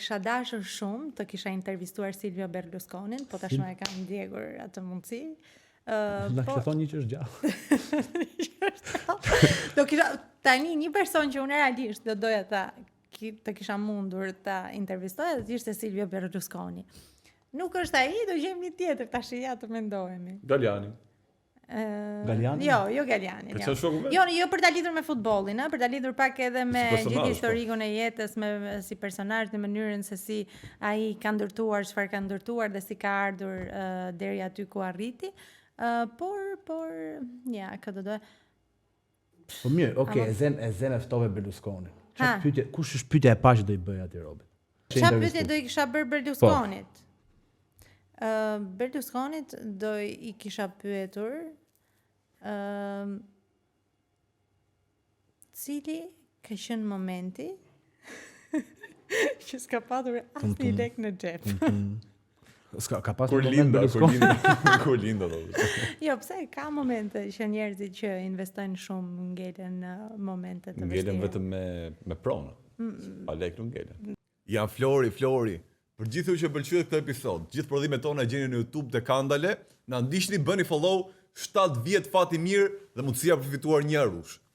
kisha dashur shumë të kisha intervistuar Silvio Berlusconin, po tashmë e kam ndjekur atë mundësi. Na kisha thonë një që është gjallë. Do kisha tani një person që unë realisht do doja të kisha mundur ta intervistoja, do ishte Silvio Berlusconi. Nuk është ai, do gjejmë një tjetër tash ja të mendohemi. Galliani. Galliani? Jo Galliani. Për çfarë shoku? Jo për ta lidhur me futbollin, për ta lidhur pak edhe me gjithë personazh, historikun e jetës, me si personazh, në mënyrën se si ai ka ndërtuar, çfarë ka ndërtuar dhe si ka ardhur deri aty ku arriti. Por ja, këtë do. Po mirë, okay, e zen e ftove Berlusconi. Kush është pyetja e parë që do i bëj atij Robit? Çfarë pyetje do i kisha bërë Berlusconit? Berlusconit do i kisha pyetur cili ka qenë momenti që s'ka patur asnjë lek në xhep. Ka pas Kur linda. Jo, pse ka momente që njerëzit që investojnë shumë ngelen në momente të vështira. Ngelen vetëm me pronë. Pa lek nuk ngelen. Jan Flori. Për gjithë ju që pëlqyet këtë episod, gjithë prodhimet tona e gjeni në YouTube te Kandale, na ndiqni, bëni follow, 7 vjet fati mirë dhe mundësia për fituar një rush.